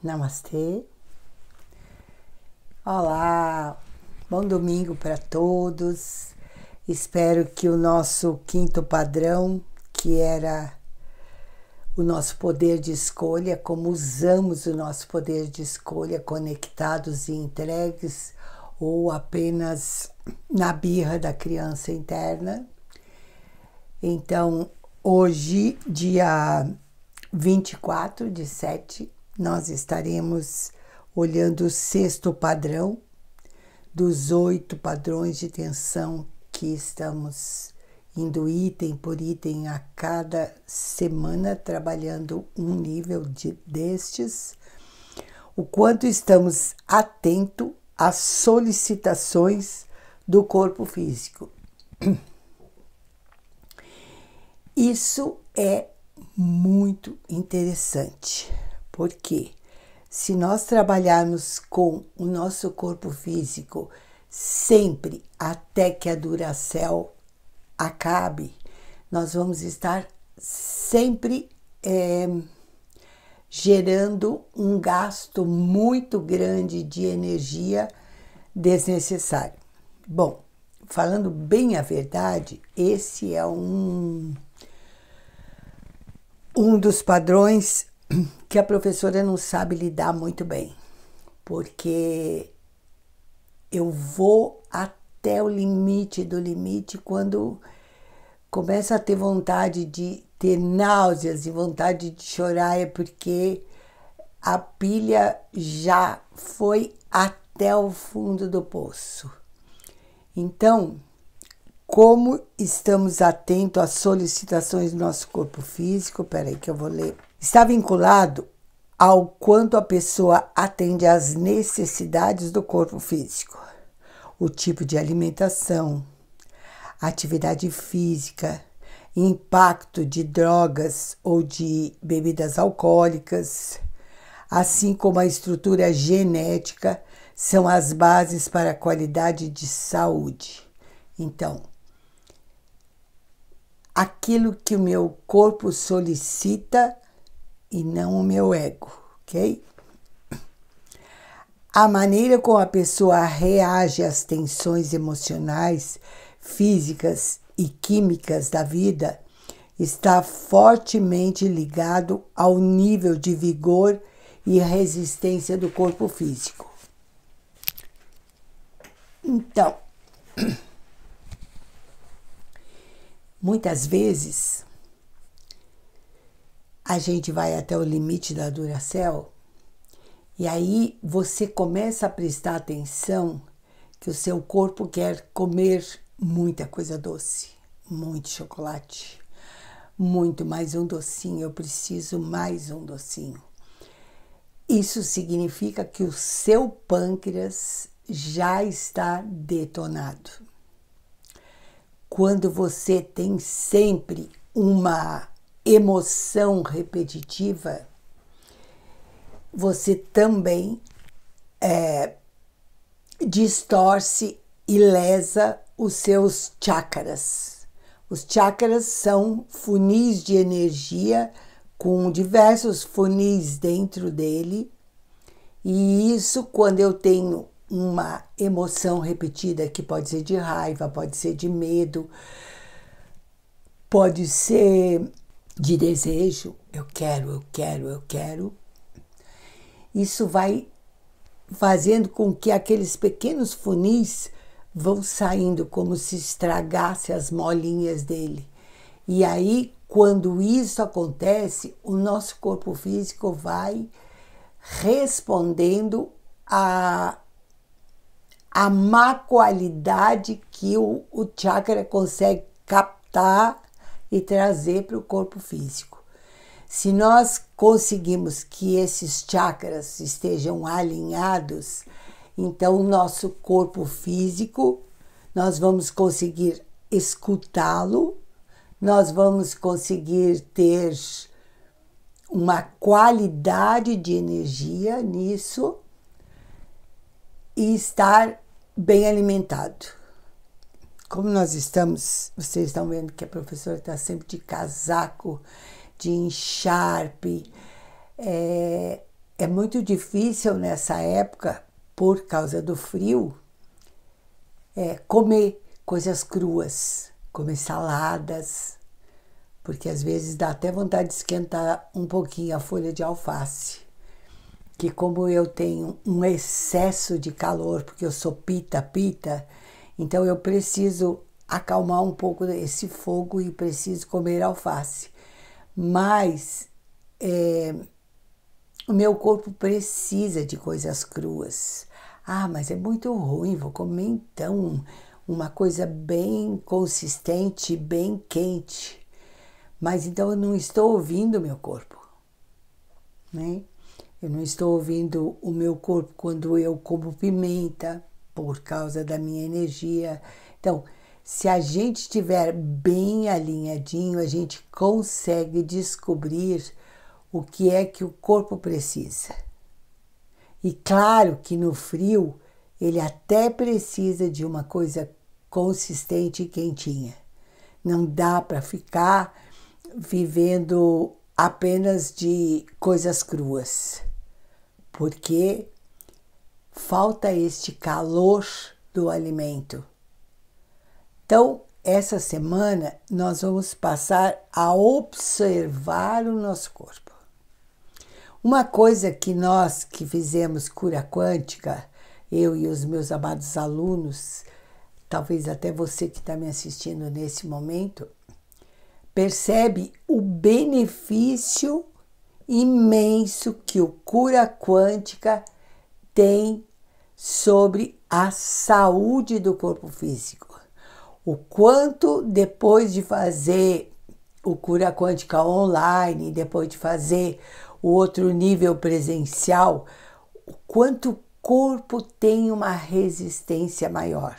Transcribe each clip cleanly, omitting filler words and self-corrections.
Namastê. Olá, bom domingo para todos. Espero que o nosso quinto padrão, que era o nosso poder de escolha, como usamos o nosso poder de escolha conectados e entregues, ou apenas na birra da criança interna. Então, hoje, dia 24/7, nós estaremos olhando o sexto padrão dos 8 padrões de tensão que estamos indo item por item a cada semana, trabalhando um nível destes, o quanto estamos atentos às solicitações do corpo físico. Isso é muito interessante, porque se nós trabalharmos com o nosso corpo físico sempre até que a Duracell acabe, nós vamos estar sempre gerando um gasto muito grande de energia desnecessário. Bom, falando bem a verdade, esse é um dos padrões que a professora não sabe lidar muito bem, porque eu vou até o limite do limite quando começa a ter vontade de ter náuseas e vontade de chorar, é porque a pilha já foi até o fundo do poço. Então, como estamos atentos às solicitações do nosso corpo físico, peraí que eu vou ler, está vinculado ao quanto a pessoa atende às necessidades do corpo físico, o tipo de alimentação, atividade física, impacto de drogas ou de bebidas alcoólicas, assim como a estrutura genética, são as bases para a qualidade de saúde. Então, aquilo que o meu corpo solicita e não o meu ego, ok? A maneira como a pessoa reage às tensões emocionais, físicas e químicas da vida está fortemente ligado ao nível de vigor e resistência do corpo físico. Então, muitas vezes a gente vai até o limite da Duracell e aí você começa a prestar atenção que o seu corpo quer comer muita coisa doce, muito chocolate, muito mais um docinho, eu preciso mais um docinho. Isso significa que o seu pâncreas já está detonado. Quando você tem sempre uma emoção repetitiva, você também distorce e lesa os seus chakras. Os chakras são funis de energia com diversos funis dentro dele, e isso, quando eu tenho uma emoção repetida, que pode ser de raiva, pode ser de medo, pode ser de desejo, eu quero, isso vai fazendo com que aqueles pequenos funis vão saindo como se estragasse as molinhas dele. E aí, quando isso acontece, o nosso corpo físico vai respondendo a má qualidade que o chakra consegue captar e trazer para o corpo físico. Se nós conseguimos que esses chakras estejam alinhados, então o nosso corpo físico, nós vamos conseguir escutá-lo, nós vamos conseguir ter uma qualidade de energia nisso e estar bem alimentado. Como nós estamos, vocês estão vendo que a professora está sempre de casaco, de encharpe, é muito difícil nessa época, por causa do frio, comer coisas cruas, comer saladas, porque às vezes dá até vontade de esquentar um pouquinho a folha de alface. Que como eu tenho um excesso de calor, porque eu sou pita, então eu preciso acalmar um pouco esse fogo e preciso comer alface. Mas o meu corpo precisa de coisas cruas. Ah, mas é muito ruim, vou comer então uma coisa bem consistente, bem quente. Mas então eu não estou ouvindo o meu corpo, né? Eu não estou ouvindo o meu corpo quando eu como pimenta, por causa da minha energia. Então, se a gente estiver bem alinhadinho, a gente consegue descobrir o que é que o corpo precisa. E claro que no frio, ele até precisa de uma coisa consistente e quentinha. Não dá para ficar vivendo apenas de coisas cruas, porque falta este calor do alimento. Então, essa semana nós vamos passar a observar o nosso corpo. Uma coisa que nós que fizemos cura quântica, eu e os meus amados alunos, talvez até você que está me assistindo nesse momento, percebe o benefício imenso que o cura quântica tem sobre a saúde do corpo físico. O quanto depois de fazer o cura quântica online, depois de fazer o outro nível presencial, o quanto o corpo tem uma resistência maior.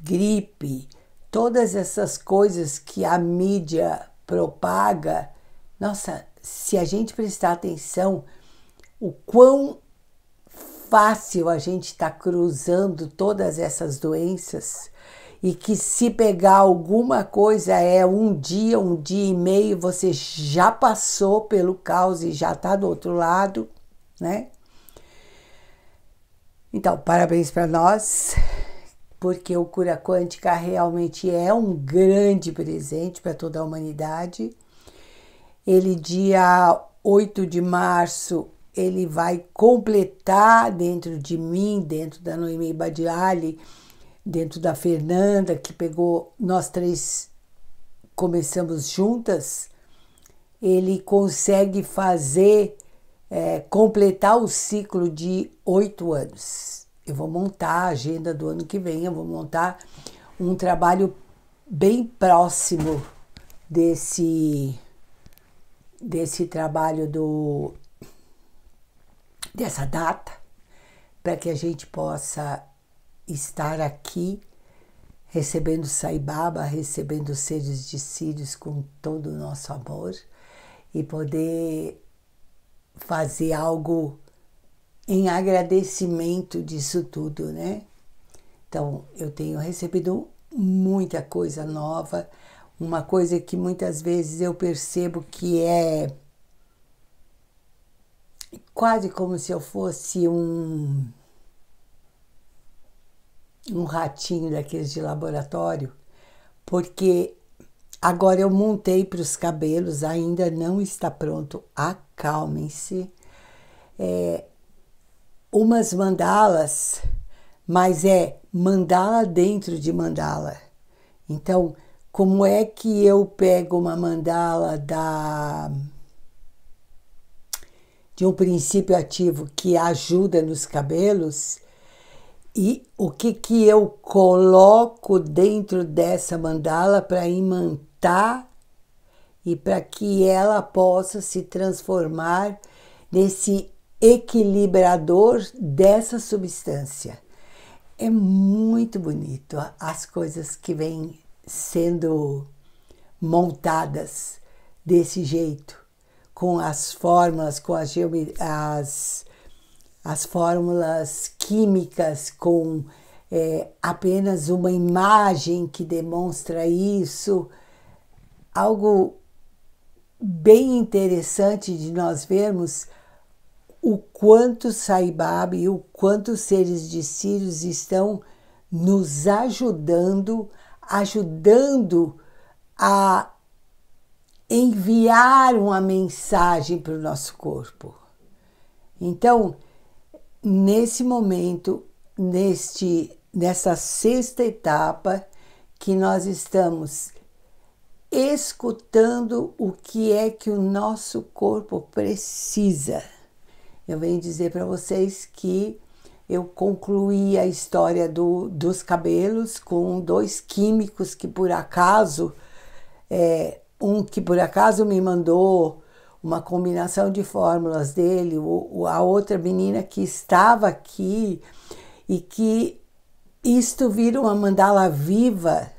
Gripe, todas essas coisas que a mídia propaga, nossa, se a gente prestar atenção, o quão fácil a gente está cruzando todas essas doenças e que se pegar alguma coisa um dia e meio, você já passou pelo caos e já está do outro lado, né? Então, parabéns para nós, porque o Cura Quântica realmente é um grande presente para toda a humanidade. Ele, dia 8 de março, ele vai completar dentro de mim, dentro da Noemi Badiali, dentro da Fernanda, que pegou, nós três começamos juntas, ele consegue fazer, completar o ciclo de 8 anos. Eu vou montar a agenda do ano que vem, eu vou montar um trabalho bem próximo desse trabalho dessa data, para que a gente possa estar aqui recebendo Sai Baba, recebendo os seres de Sírios com todo o nosso amor e poder fazer algo em agradecimento disso tudo, né? Então, eu tenho recebido muita coisa nova, uma coisa que muitas vezes eu percebo que é quase como se eu fosse um ratinho daqueles de laboratório, porque agora eu montei para os cabelos, ainda não está pronto, acalmem-se, umas mandalas, mas é mandala dentro de mandala. Então, como é que eu pego uma mandala de um princípio ativo que ajuda nos cabelos e o que eu coloco dentro dessa mandala para imantar e para que ela possa se transformar nesse equilibrador dessa substância. É muito bonito as coisas que vêm sendo montadas desse jeito, com as fórmulas, com as fórmulas químicas, com apenas uma imagem que demonstra isso, algo bem interessante de nós vermos, o quanto Sai Baba e o quanto os seres de Sirius estão nos ajudando a enviar uma mensagem para o nosso corpo. Então, nesse momento, nessa sexta etapa, que nós estamos escutando o que é que o nosso corpo precisa. Eu venho dizer para vocês que eu concluí a história dos cabelos com 2 químicos que por acaso, um que por acaso me mandou uma combinação de fórmulas dele, a outra menina que estava aqui e que isto vira uma mandala viva.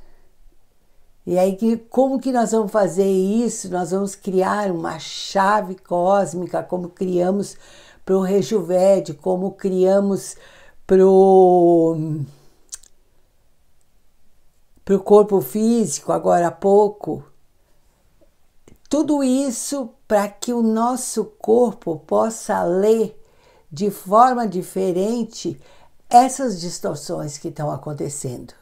E aí, como que nós vamos fazer isso? Nós vamos criar uma chave cósmica, como criamos para o Rejuvédio, como criamos para o corpo físico, agora há pouco. Tudo isso para que o nosso corpo possa ler de forma diferente essas distorções que estão acontecendo,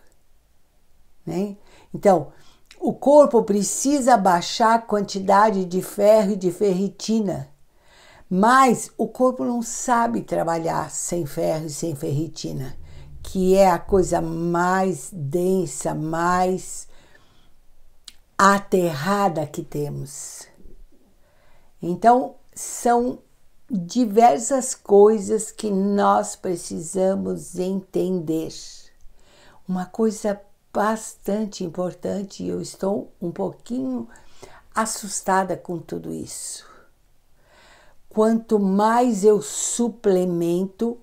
né? Então, o corpo precisa baixar a quantidade de ferro e de ferritina, mas o corpo não sabe trabalhar sem ferro e sem ferritina, que é a coisa mais densa, mais aterrada que temos. Então, são diversas coisas que nós precisamos entender. Uma coisa bastante importante, e eu estou um pouquinho assustada com tudo isso. Quanto mais eu suplemento,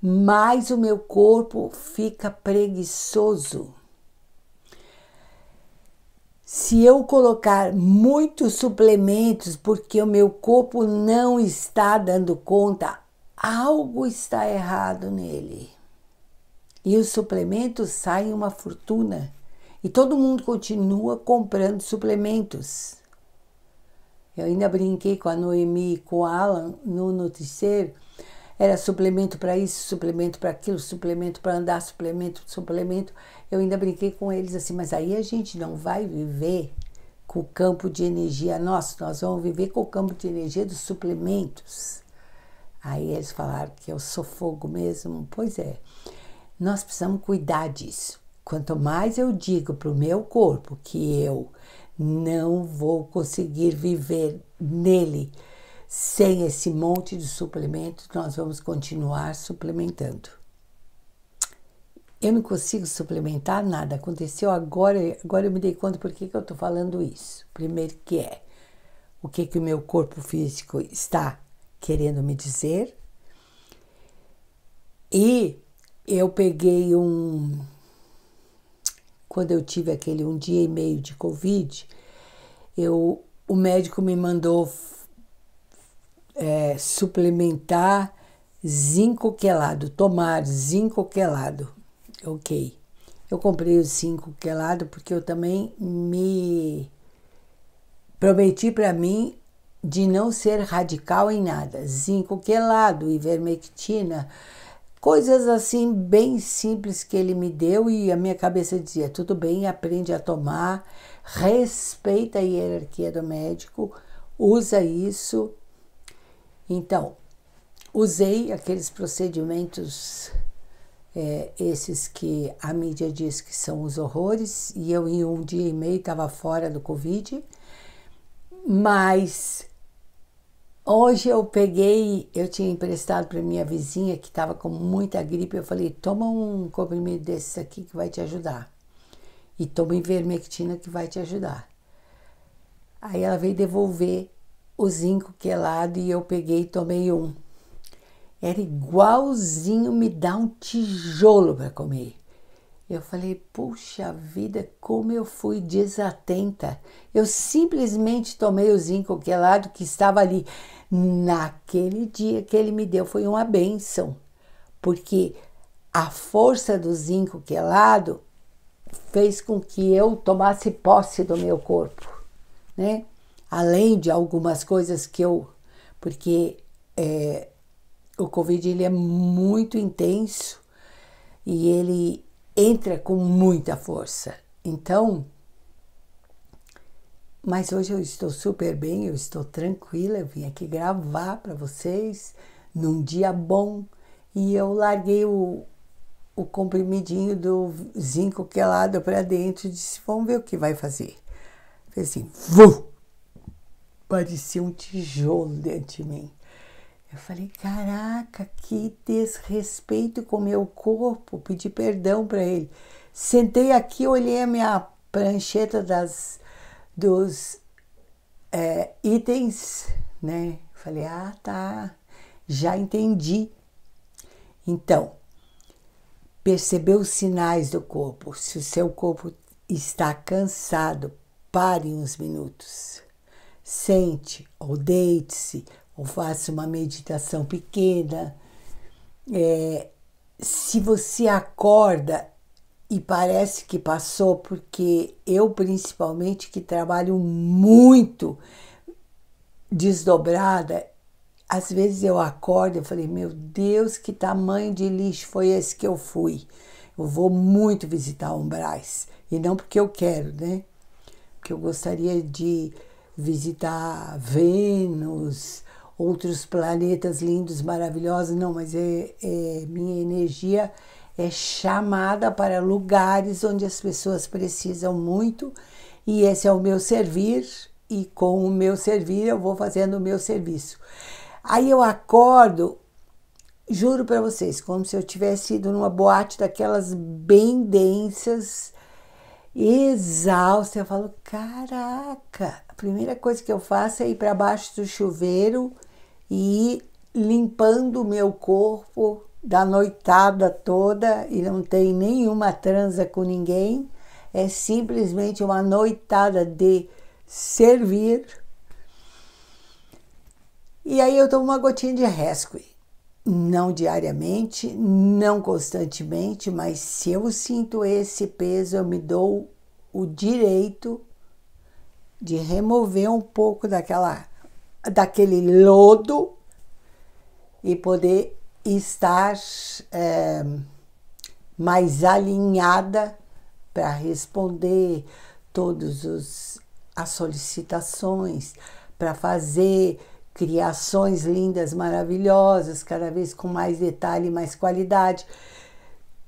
mais o meu corpo fica preguiçoso. Se eu colocar muitos suplementos porque o meu corpo não está dando conta, algo está errado nele. E os suplementos saem uma fortuna. E todo mundo continua comprando suplementos. Eu ainda brinquei com a Noemi e com o Alan no Nutriceiro. Era suplemento para isso, suplemento para aquilo, suplemento para andar, suplemento. Eu ainda brinquei com eles assim, mas aí a gente não vai viver com o campo de energia nosso, nós vamos viver com o campo de energia dos suplementos. Aí eles falaram que eu sou fogo mesmo. Pois é, nós precisamos cuidar disso. Quanto mais eu digo para o meu corpo que eu não vou conseguir viver nele sem esse monte de suplementos, nós vamos continuar suplementando. Eu não consigo suplementar nada. Aconteceu agora eu me dei conta por que eu estou falando isso. Primeiro que é o que o meu corpo físico está querendo me dizer. E eu peguei quando eu tive aquele 1 dia e meio de Covid, o médico me mandou suplementar zinco quelado, tomar zinco quelado. Ok. Eu comprei o zinco quelado porque eu também me prometi para mim de não ser radical em nada. Zinco quelado, ivermectina, coisas assim bem simples que ele me deu e a minha cabeça dizia, tudo bem, aprende a tomar, respeita a hierarquia do médico, usa isso. Então, usei aqueles procedimentos, esses que a mídia diz que são os horrores, e eu em 1 dia e meio estava fora do Covid, mas hoje eu tinha emprestado para minha vizinha que estava com muita gripe, eu falei, toma um comprimido desses aqui que vai te ajudar, e toma ivermectina que vai te ajudar. Aí ela veio devolver o zinco quelado e eu peguei e tomei um. Era igualzinho me dar um tijolo para comer. Eu falei, puxa vida, como eu fui desatenta. Eu simplesmente tomei o zinco quelado que estava ali. Naquele dia que ele me deu foi uma bênção, porque a força do zinco quelado fez com que eu tomasse posse do meu corpo, né? Além de algumas coisas porque o Covid ele é muito intenso e ele entra com muita força. Então, mas hoje eu estou super bem, eu estou tranquila, eu vim aqui gravar para vocês num dia bom e eu larguei o comprimidinho do zinco quelado para dentro e disse, vamos ver o que vai fazer. Fez assim, vum! Parecia um tijolo dentro de mim. Eu falei, caraca, que desrespeito com o meu corpo, pedi perdão para ele. Sentei aqui, olhei a minha prancheta dos itens, né? Falei, tá, já entendi. Então, perceber os sinais do corpo. Se o seu corpo está cansado, pare uns minutos. Sente, ou deite-se, ou faça uma meditação pequena. Se você acorda e parece que passou, porque eu principalmente que trabalho muito desdobrada, às vezes eu acordo e falei, meu Deus, que tamanho de lixo foi esse que eu fui? Eu vou muito visitar umbrais, e não porque eu quero, né? Porque eu gostaria de visitar Vênus, outros planetas lindos, maravilhosos, não, mas minha energia é chamada para lugares onde as pessoas precisam muito, e esse é o meu servir, e com o meu servir eu vou fazendo o meu serviço. Aí eu acordo, juro para vocês, como se eu tivesse ido numa boate daquelas bem densas, exausta. Eu falo, caraca, a primeira coisa que eu faço é ir para baixo do chuveiro e ir limpando o meu corpo da noitada toda, e não tem nenhuma transa com ninguém, é simplesmente uma noitada de servir. E aí eu tomo uma gotinha de Rescue, não diariamente, não constantemente, mas se eu sinto esse peso, eu me dou o direito de remover um pouco daquele lodo e poder estar mais alinhada para responder todas as solicitações, para fazer criações lindas, maravilhosas, cada vez com mais detalhe e mais qualidade.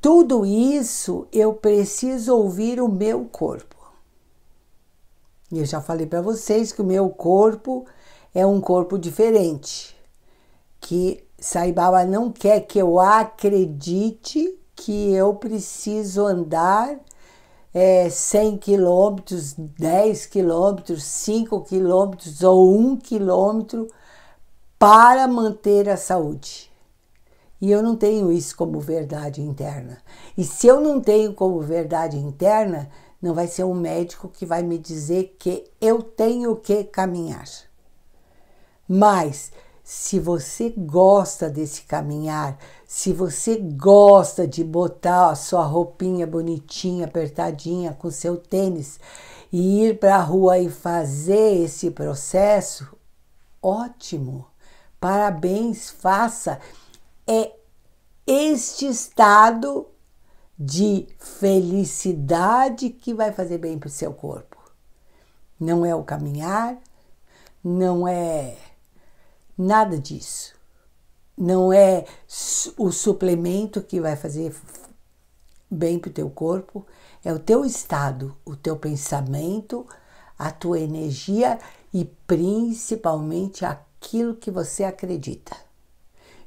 Tudo isso eu preciso ouvir o meu corpo. E eu já falei para vocês que o meu corpo é um corpo diferente, que Sai Baba não quer que eu acredite que eu preciso andar 100 quilômetros, 10 quilômetros, 5 quilômetros ou 1 quilômetro para manter a saúde. E eu não tenho isso como verdade interna. E se eu não tenho como verdade interna, não vai ser um médico que vai me dizer que eu tenho que caminhar. Mas se você gosta desse caminhar, se você gosta de botar a sua roupinha bonitinha, apertadinha, com seu tênis e ir para a rua e fazer esse processo, ótimo, parabéns, faça. É este estado de felicidade que vai fazer bem para o seu corpo. Não é o caminhar, não é nada disso. Não é o suplemento que vai fazer bem para o teu corpo, é o teu estado, o teu pensamento, a tua energia e principalmente aquilo que você acredita.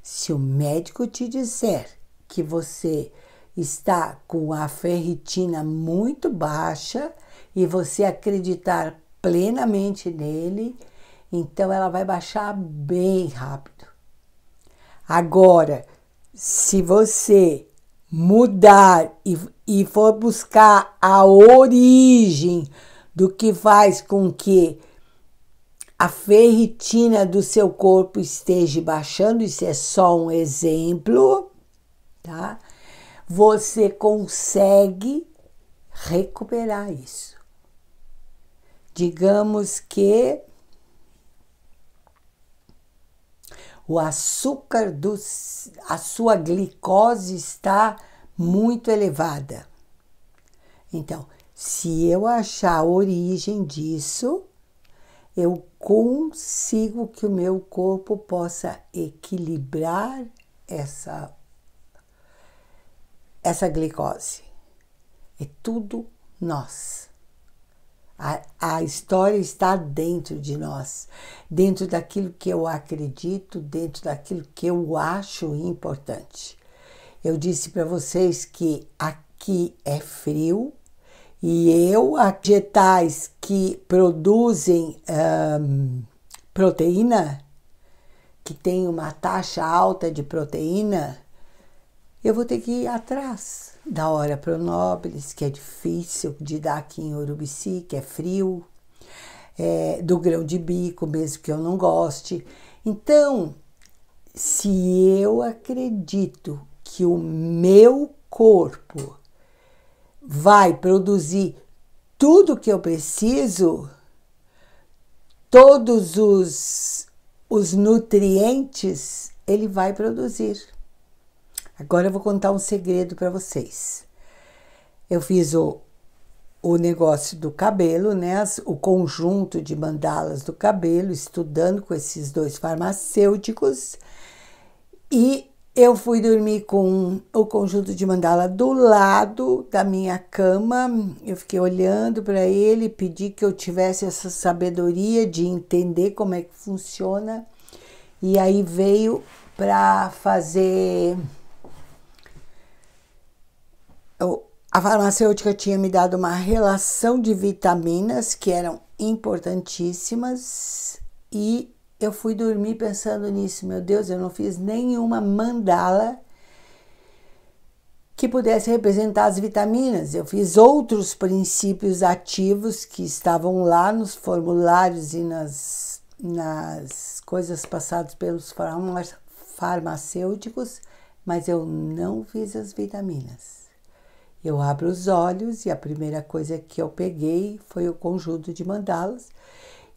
Se o médico te disser que você está com a ferritina muito baixa e você acreditar plenamente nele, então ela vai baixar bem rápido. Agora, se você mudar e for buscar a origem do que faz com que a ferritina do seu corpo esteja baixando, isso é só um exemplo, tá? Você consegue recuperar isso. Digamos que o açúcar a sua glicose está muito elevada. Então, se eu achar a origem disso, eu consigo que o meu corpo possa equilibrar essa glicose. É tudo nós. A história está dentro de nós, dentro daquilo que eu acredito, dentro daquilo que eu acho importante. Eu disse para vocês que aqui é frio e vegetais que produzem proteína, que tem uma taxa alta de proteína, eu vou ter que ir atrás da Ora Pronobis, que é difícil de dar aqui em Urubici, que é frio, do grão de bico, mesmo que eu não goste. Então, se eu acredito que o meu corpo vai produzir tudo que eu preciso, todos os nutrientes, ele vai produzir. Agora eu vou contar um segredo para vocês. Eu fiz o negócio do cabelo, né? O conjunto de mandalas do cabelo, estudando com esses dois farmacêuticos. E eu fui dormir com o conjunto de mandala do lado da minha cama. Eu fiquei olhando para ele, pedi que eu tivesse essa sabedoria de entender como é que funciona. E aí veio para fazer... A farmacêutica tinha me dado uma relação de vitaminas que eram importantíssimas e eu fui dormir pensando nisso. Meu Deus, eu não fiz nenhuma mandala que pudesse representar as vitaminas. Eu fiz outros princípios ativos que estavam lá nos formulários e nas coisas passadas pelos farmacêuticos, mas eu não fiz as vitaminas. Eu abro os olhos e a primeira coisa que eu peguei foi o conjunto de mandalas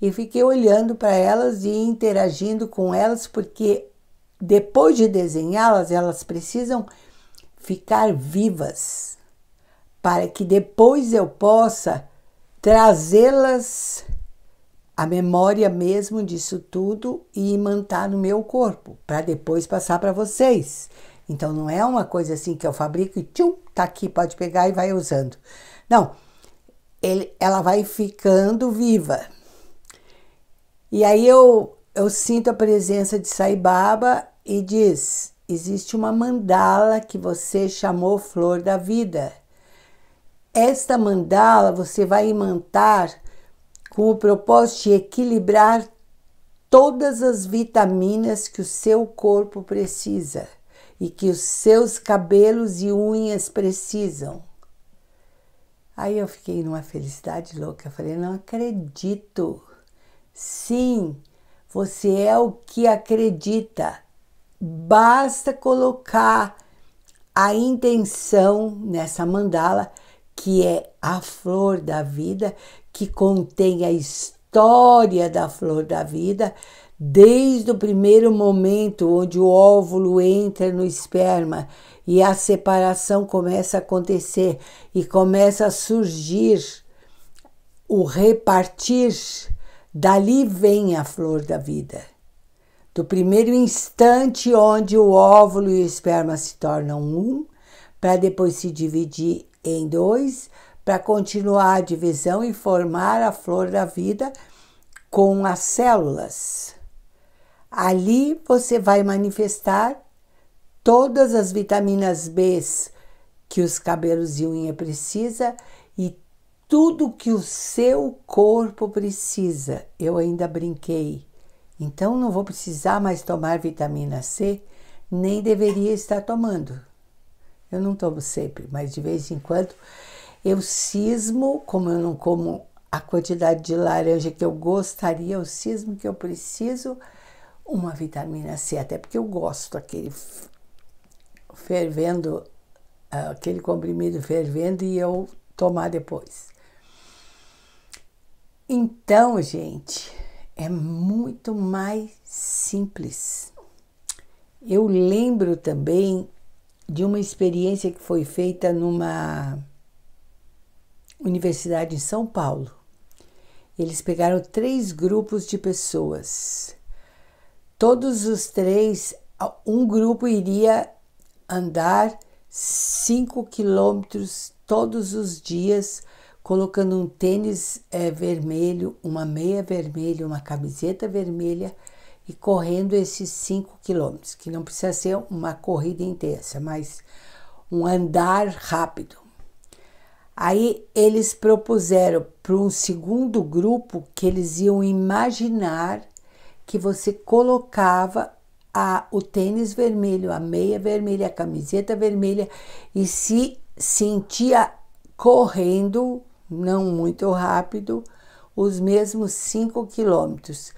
e fiquei olhando para elas e interagindo com elas, porque depois de desenhá-las, elas precisam ficar vivas para que depois eu possa trazê-las à memória mesmo disso tudo e imantar no meu corpo, para depois passar para vocês. Então, não é uma coisa assim que eu fabrico e tchum, tá aqui, pode pegar e vai usando. Não, ela vai ficando viva. E aí eu sinto a presença de Sai Baba e diz, existe uma mandala que você chamou Flor da Vida. Esta mandala você vai imantar com o propósito de equilibrar todas as vitaminas que o seu corpo precisa e que os seus cabelos e unhas precisam. Aí eu fiquei numa felicidade louca. Eu falei, não acredito. Sim, você é o que acredita. Basta colocar a intenção nessa mandala, que é a flor da vida, que contém a história da flor da vida, desde o primeiro momento onde o óvulo entra no esperma e a separação começa a acontecer e começa a surgir o repartir, dali vem a flor da vida. Do primeiro instante onde o óvulo e o esperma se tornam um, para depois se dividir em dois, para continuar a divisão e formar a flor da vida com as células. Ali você vai manifestar todas as vitaminas B que os cabelos e unha precisa e tudo que o seu corpo precisa. Eu ainda brinquei. Então não vou precisar mais tomar vitamina C, nem deveria estar tomando. Eu não tomo sempre, mas de vez em quando eu cismo, como eu não como a quantidade de laranja que eu gostaria, eu cismo que eu preciso uma vitamina C, até porque eu gosto aquele fervendo, aquele comprimido fervendo e eu tomar depois. Então, gente, é muito mais simples. Eu lembro também de uma experiência que foi feita numa universidade em São Paulo. Eles pegaram 3 grupos de pessoas. Todos os 3, um grupo iria andar 5 quilômetros todos os dias, colocando um tênis vermelho, uma meia vermelha, uma camiseta vermelha e correndo esses 5 quilômetros, que não precisa ser uma corrida intensa, mas um andar rápido. Aí eles propuseram para um segundo grupo que eles iam imaginar que você colocava o tênis vermelho, a meia vermelha, a camiseta vermelha e se sentia correndo, não muito rápido, os mesmos 5 quilômetros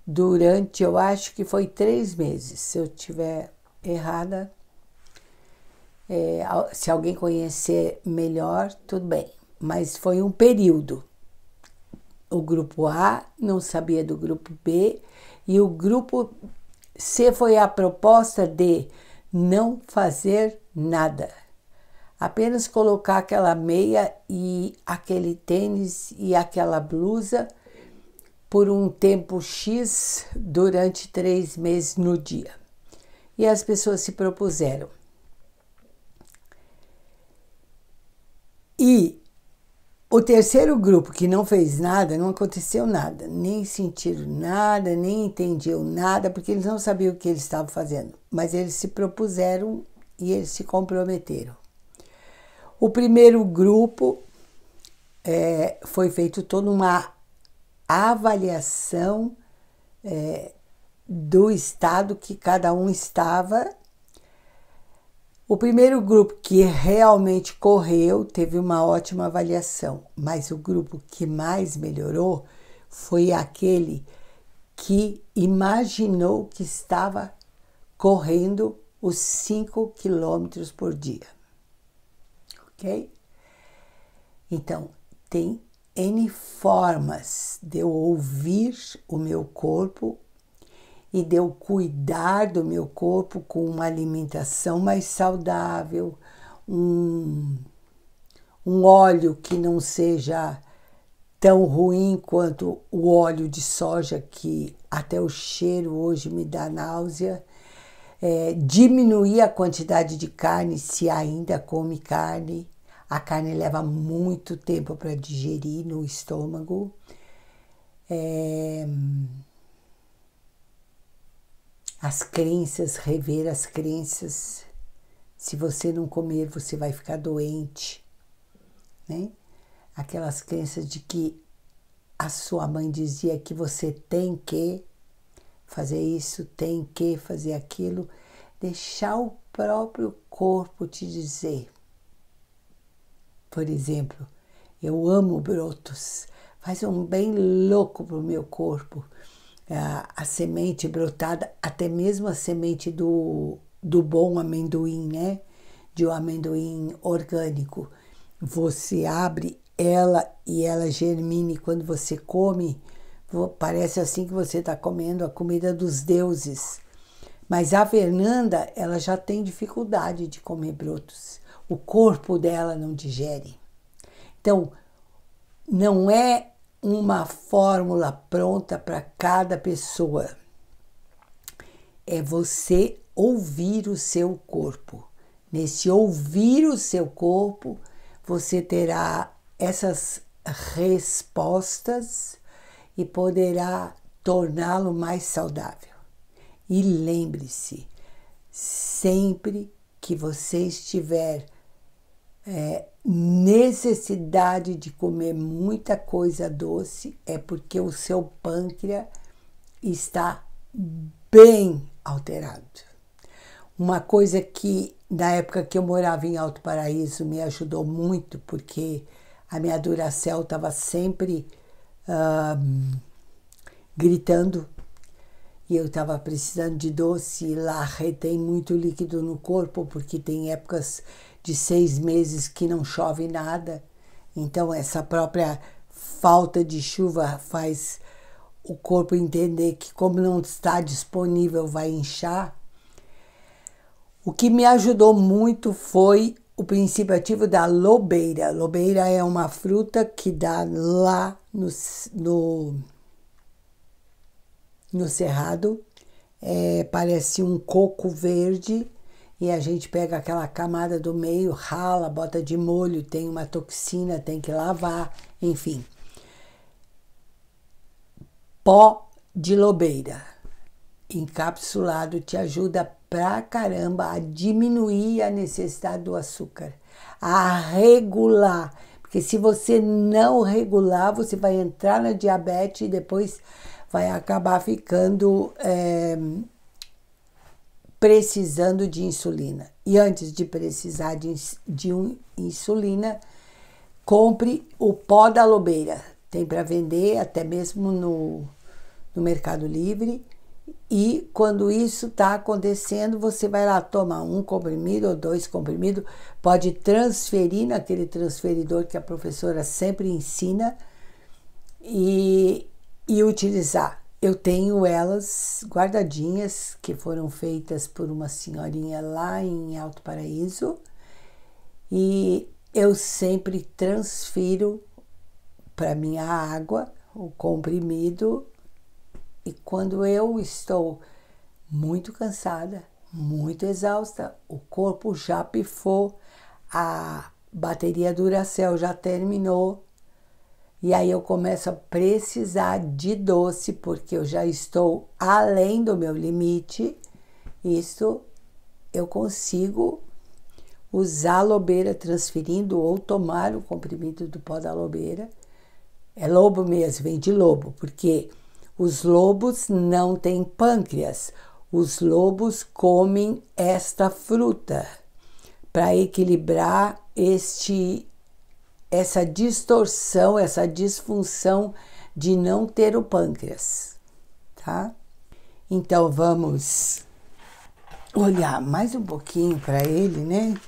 durante, eu acho que foi 3 meses. Se eu estiver errada, se alguém conhecer melhor, tudo bem. Mas foi um período. O grupo A não sabia do grupo B e o grupo C foi a proposta de não fazer nada. Apenas colocar aquela meia e aquele tênis e aquela blusa por um tempo X durante 3 meses no dia. E as pessoas se propuseram. E o terceiro grupo que não fez nada, não aconteceu nada, nem sentiram nada, nem entendiam nada, porque eles não sabiam o que eles estavam fazendo. Mas eles se propuseram e eles se comprometeram. O primeiro grupo foi feito toda uma avaliação do estado que cada um estava. O primeiro grupo que realmente correu teve uma ótima avaliação, mas o grupo que mais melhorou foi aquele que imaginou que estava correndo os 5 quilômetros por dia. Ok? Então, tem N formas de eu ouvir o meu corpo e de eu cuidar do meu corpo com uma alimentação mais saudável, um óleo que não seja tão ruim quanto o óleo de soja, que até o cheiro hoje me dá náusea, diminuir a quantidade de carne se ainda come carne. A carne leva muito tempo para digerir no estômago. As crenças, rever as crenças. Se você não comer, você vai ficar doente, né? Aquelas crenças de que a sua mãe dizia que você tem que fazer isso, tem que fazer aquilo. Deixar o próprio corpo te dizer. Por exemplo, eu amo brotos. Faz um bem louco pro meu corpo. A semente brotada, até mesmo a semente do bom amendoim, né? De um amendoim orgânico. Você abre ela e ela germina e quando você come, parece assim que você está comendo a comida dos deuses. Mas a Fernanda, ela já tem dificuldade de comer brotos. O corpo dela não digere. Então, não é uma fórmula pronta para cada pessoa. É você ouvir o seu corpo. Nesse ouvir o seu corpo, você terá essas respostas e poderá torná-lo mais saudável. E lembre-se, sempre que você estiver necessidade de comer muita coisa doce, é porque o seu pâncreas está bem alterado. Uma coisa que na época que eu morava em Alto Paraíso me ajudou muito, porque a minha Duracell estava sempre gritando e eu estava precisando de doce, e lá retém muito líquido no corpo, porque tem épocas de 6 meses que não chove nada. Então essa própria falta de chuva faz o corpo entender que como não está disponível vai inchar. O que me ajudou muito foi o princípio ativo da lobeira. Lobeira é uma fruta que dá lá no cerrado. Parece um coco verde e a gente pega aquela camada do meio, rala, bota de molho, tem uma toxina, tem que lavar, enfim. Pó de lobeira encapsulado te ajuda pra caramba a diminuir a necessidade do açúcar, a regular, porque se você não regular, você vai entrar na diabetes e depois vai acabar ficando precisando de insulina. E antes de precisar de insulina, compre o pó da lobeira. Tem para vender até mesmo no Mercado Livre. E quando isso está acontecendo, você vai lá tomar um comprimido ou 2 comprimidos, pode transferir naquele transferidor que a professora sempre ensina e utilizar. Eu tenho elas guardadinhas, que foram feitas por uma senhorinha lá em Alto Paraíso, e eu sempre transfiro para minha água o comprimido. E quando eu estou muito cansada, muito exausta, o corpo já pifou, a bateria Duracell já terminou, e aí eu começo a precisar de doce, porque eu já estou além do meu limite. Isso eu consigo usar a lobeira transferindo ou tomar o comprimido do pó da lobeira. É lobo mesmo, vem de lobo, porque os lobos não têm pâncreas. Os lobos comem esta fruta para equilibrar essa distorção, essa disfunção de não ter o pâncreas, tá? Então vamos olhar mais um pouquinho para ele, né?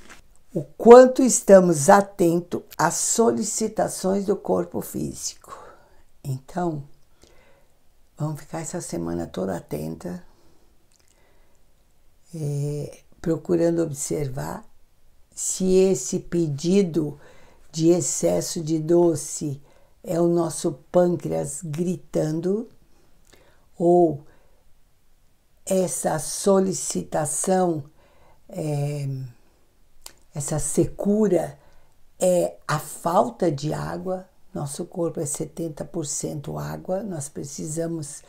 O quanto estamos atentos às solicitações do corpo físico. Então, vamos ficar essa semana toda atenta, procurando observar se esse pedido de excesso de doce é o nosso pâncreas gritando, ou essa solicitação, essa secura é a falta de água. Nosso corpo é 70% água, nós precisamos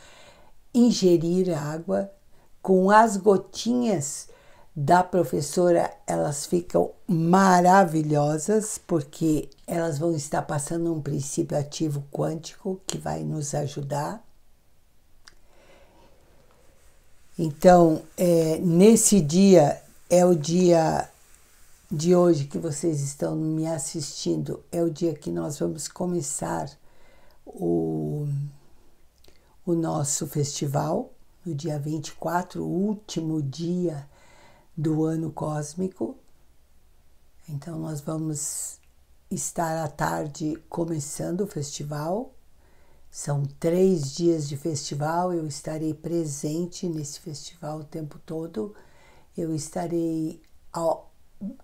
ingerir água. Com as gotinhas da professora, elas ficam maravilhosas, porque elas vão estar passando um princípio ativo quântico que vai nos ajudar. Então, nesse dia, é o dia de hoje que vocês estão me assistindo, é o dia que nós vamos começar o nosso festival, no dia 24, o último dia do ano cósmico. Então nós vamos estar à tarde começando o festival. São 3 dias de festival, eu estarei presente nesse festival o tempo todo. Eu estarei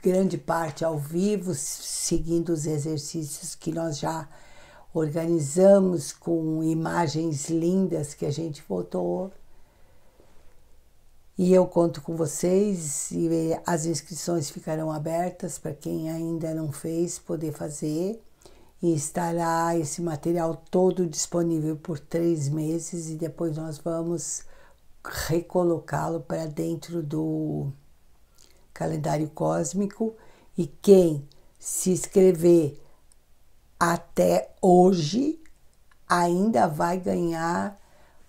grande parte ao vivo, seguindo os exercícios que nós já organizamos com imagens lindas que a gente botou. E eu conto com vocês, e as inscrições ficarão abertas para quem ainda não fez poder fazer. E estará esse material todo disponível por 3 meses, e depois nós vamos recolocá-lo para dentro do calendário cósmico. E quem se inscrever até hoje ainda vai ganhar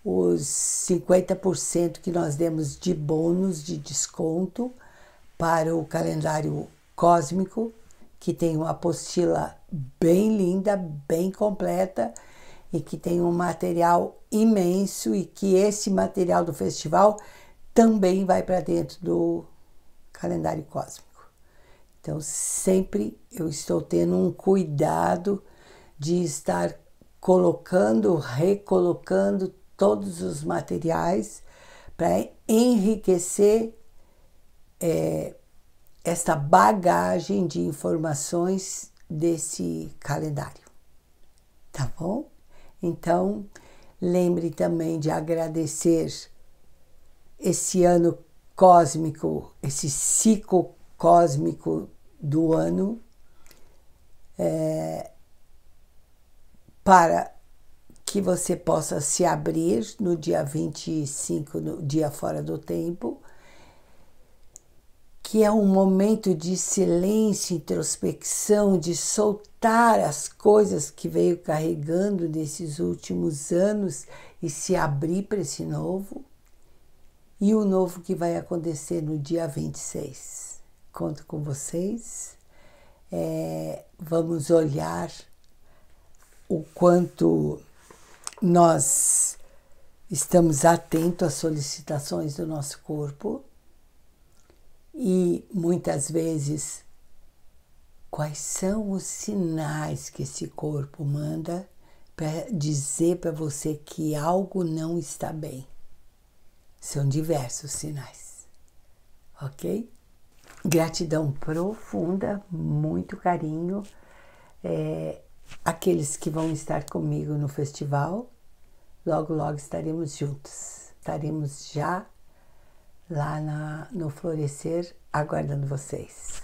os 50% que nós demos de bônus, de desconto, para o calendário cósmico, que tem uma apostila bem linda, bem completa, e que tem um material imenso, e que esse material do festival também vai para dentro do calendário cósmico. Então, sempre eu estou tendo um cuidado de estar colocando, recolocando todos os materiais para enriquecer esta bagagem de informações desse calendário, tá bom? Então, lembre também de agradecer esse ano cósmico, esse ciclo cósmico do ano, para que você possa se abrir no dia 25, no dia fora do tempo, que é um momento de silêncio, introspecção, de soltar as coisas que veio carregando nesses últimos anos e se abrir para esse novo. E o novo que vai acontecer no dia 26. Conto com vocês. Vamos olhar o quanto nós estamos atentos às solicitações do nosso corpo e muitas vezes quais são os sinais que esse corpo manda para dizer para você que algo não está bem. São diversos sinais, ok? Gratidão profunda, muito carinho. Aqueles que vão estar comigo no festival, logo, logo estaremos juntos. Estaremos já lá no Florescer, aguardando vocês.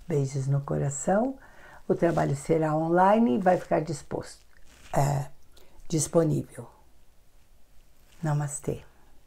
Beijos no coração. O trabalho será online e vai ficar disponível. Namastê.